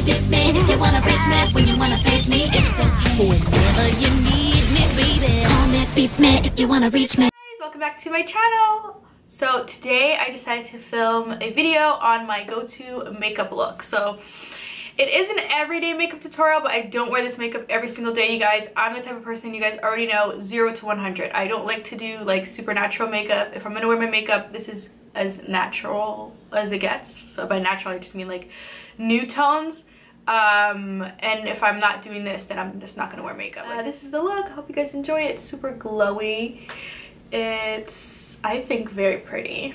bit man. If you wanna reach me, when you wanna page me, it's okay. Whenever you need me, baby, call me beep man if you wanna reach me. Guys, welcome back to my channel. So today I decided to film a video on my go-to makeup look. So it is an everyday makeup tutorial, but I don't wear this makeup every single day, you guys. I'm the type of person, you guys already know, 0 to 100. I don't like to do like supernatural makeup. If I'm gonna wear my makeup, this is as natural as it gets. So by natural, I just mean like nude tones. And if I'm not doing this, then I'm just not gonna wear makeup. This is the look. I hope you guys enjoy it. It's super glowy. It's, I think, very pretty.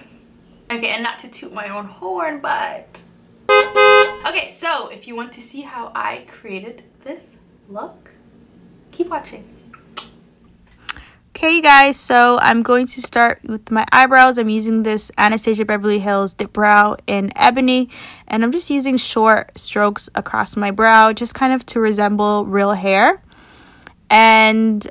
Okay, and not to toot my own horn, but okay, so if you want to see how I created this look, keep watching. Okay, you guys, so I'm going to start with my eyebrows. I'm using this Anastasia Beverly Hills Dip Brow in Ebony, and I'm just using short strokes across my brow, just kind of to resemble real hair. And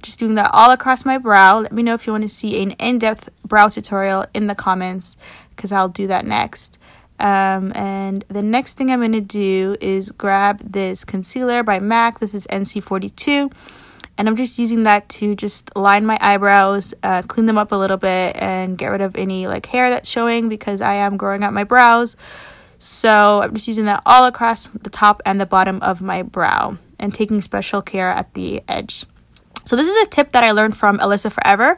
just doing that all across my brow. Let me know if you want to see an in-depth brow tutorial in the comments, because I'll do that next. And the next thing I'm going to do is grab this concealer by MAC. This is NC42. And I'm just using that to just line my eyebrows, clean them up a little bit, and get rid of any like hair that's showing, because I am growing out my brows. So I'm just using that all across the top and the bottom of my brow, and taking special care at the edge. So this is a tip that I learned from Alyssa Forever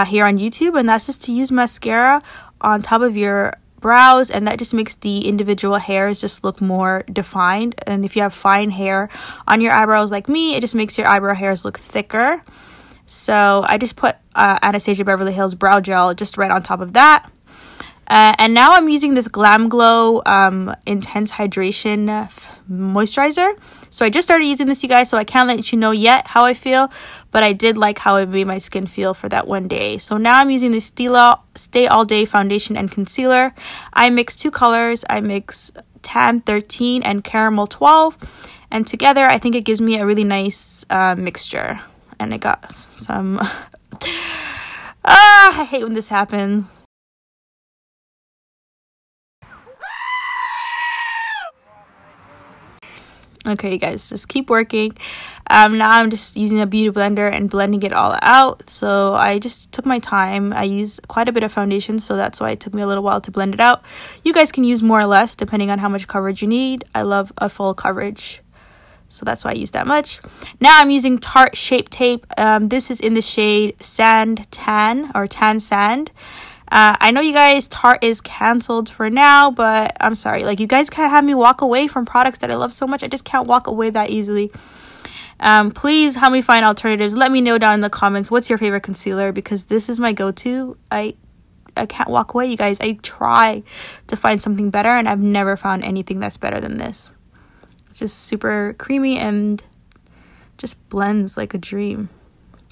here on YouTube, and that's just to use mascara on top of your brows, and that just makes the individual hairs just look more defined. And if you have fine hair on your eyebrows like me, it just makes your eyebrow hairs look thicker. So I just put Anastasia Beverly Hills brow gel just right on top of that. And now I'm using this Glam Glow Intense Hydration Moisturizer. So I just started using this, you guys, so I can't let you know yet how I feel, but I did like how it made my skin feel for that one day. So now I'm using this Stila Stay All Day Foundation and Concealer. I mix two colors. I mix Tan 13 and Caramel 12. And together, I think it gives me a really nice mixture. And I got some... I hate when this happens. Okay, you guys, just keep working. Now I'm just using a beauty blender and blending it all out. So I just took my time. I used quite a bit of foundation, so that's why it took me a little while to blend it out. You guys can use more or less depending on how much coverage you need. I love a full coverage, so that's why I use that much. Now I'm using Tarte Shape Tape. This is in the shade Sand Tan, or Tan Sand. I know you guys, Tarte is canceled for now, but I'm sorry. Like, you guys can't have me walk away from products that I love so much. I just can't walk away that easily. Please help me find alternatives. Let me know down in the comments what's your favorite concealer, because this is my go-to. I can't walk away, you guys. I try to find something better, and I've never found anything that's better than this. It's just super creamy and just blends like a dream,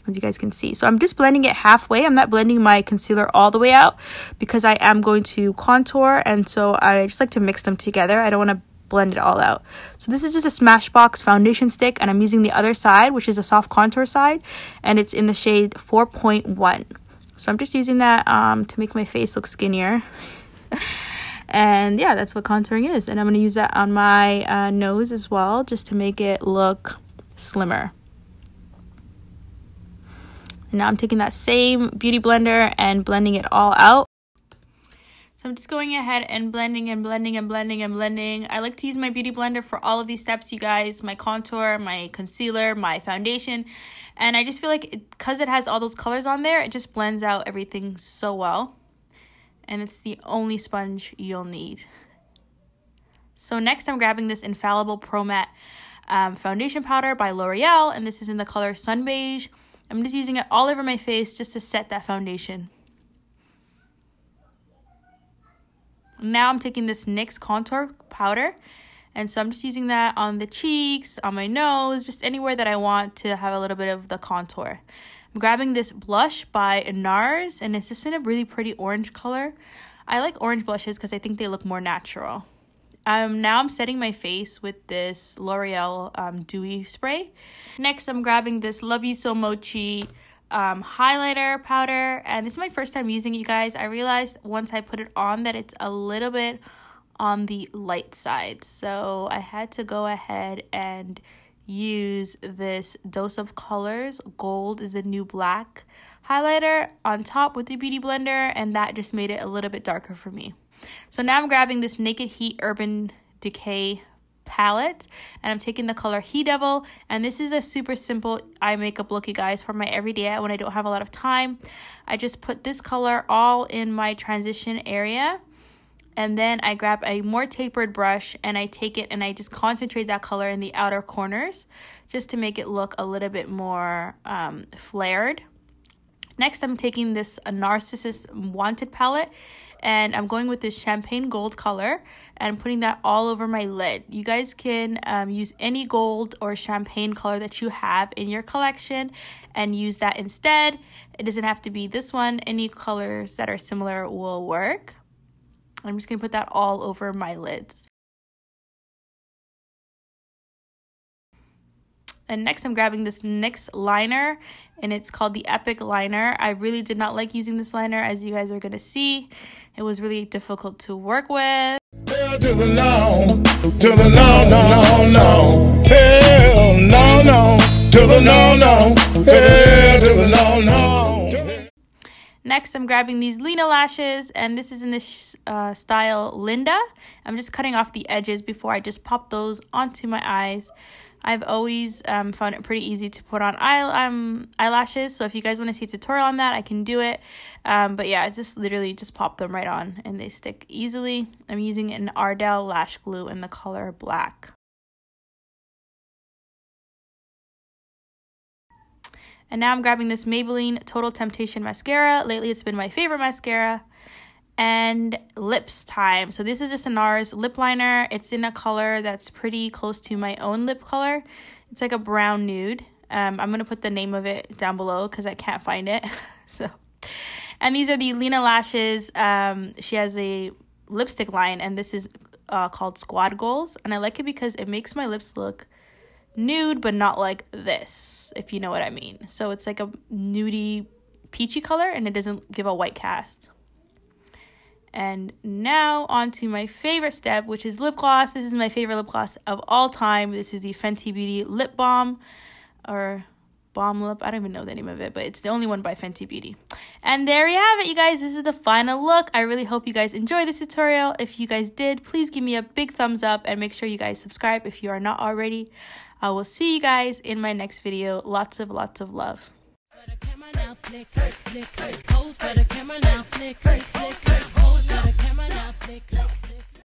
as you guys can see. So I'm just blending it halfway. I'm not blending my concealer all the way out, because I am going to contour, and so I just like to mix them together. I don't want to blend it all out. So this is just a Smashbox foundation stick, and I'm using the other side, which is a soft contour side, and it's in the shade 4.1. So I'm just using that to make my face look skinnier. And yeah, that's what contouring is. And I'm going to use that on my nose as well, just to make it look slimmer. And now I'm taking that same beauty blender and blending it all out. So I'm just going ahead and blending and blending and blending and blending. I like to use my beauty blender for all of these steps, you guys. My contour, my concealer, my foundation. And I just feel like because it has all those colors on there, it just blends out everything so well. And it's the only sponge you'll need. So next I'm grabbing this Infallible Pro Matte foundation powder by L'Oreal. And this is in the color Sun Beige. I'm just using it all over my face just to set that foundation. Now I'm taking this NYX contour powder, and so I'm just using that on the cheeks, on my nose, just anywhere that I want to have a little bit of the contour. I'm grabbing this blush by NARS, and it's just in a really pretty orange color. I like orange blushes because I think they look more natural. Now I'm setting my face with this L'Oreal Dewy Spray. Next, I'm grabbing this Love You So Mochi highlighter powder. And this is my first time using it, you guys. I realized once I put it on that it's a little bit on the light side. So I had to go ahead and use this Dose of Colors Gold is the New Black highlighter on top with the Beauty Blender, and that just made it a little bit darker for me. So now I'm grabbing this Naked Heat Urban Decay palette, and I'm taking the color He Devil, and this is a super simple eye makeup look, you guys, for my everyday when I don't have a lot of time. I just put this color all in my transition area, and then I grab a more tapered brush and I take it and I just concentrate that color in the outer corners just to make it look a little bit more flared. Next, I'm taking this Narcissus Wanted palette, and I'm going with this champagne gold color and putting that all over my lid. You guys can use any gold or champagne color that you have in your collection and use that instead. It doesn't have to be this one. Any colors that are similar will work. I'm just going to put that all over my lids. And next I'm grabbing this NYX liner, and it's called the Epic Liner. I really did not like using this liner, as you guys are going to see. It was really difficult to work with. Hell to the no, to the no, no, no. Hell no, no, to the no, no. Hell to the no, no. Next, I'm grabbing these Lena lashes, and this is in this style Linda. I'm just cutting off the edges before I just pop those onto my eyes. I've always found it pretty easy to put on eyelashes, so if you guys want to see a tutorial on that, I can do it. But yeah, it's just literally just pop them right on, and they stick easily. I'm using an Ardell lash glue in the color black. And now I'm grabbing this Maybelline Total Temptation mascara. Lately, it's been my favorite mascara. And lips time. So this is just a NARS lip liner. It's in a color that's pretty close to my own lip color. It's like a brown nude. I'm going to put the name of it down below because I can't find it. And these are the Lena lashes. She has a lipstick line, and this is called Squad Goals. And I like it because it makes my lips look nude, but not like this, if you know what I mean. So it's like a nudie peachy color, and it doesn't give a white cast. And now on to my favorite step, which is lip gloss. This is my favorite lip gloss of all time. This is the Fenty Beauty Lip Balm, or Balm Lip. I don't even know the name of it, but it's the only one by Fenty Beauty. And there you have it, you guys. This is the final look. I really hope you guys enjoyed this tutorial. If you guys did, please give me a big thumbs up and make sure you guys subscribe if you are not already. I will see you guys in my next video. Lots of love. For the camera now, flick, flick, flick. Pose for the camera now, flick, flick, flick. Pose for the camera now, flick.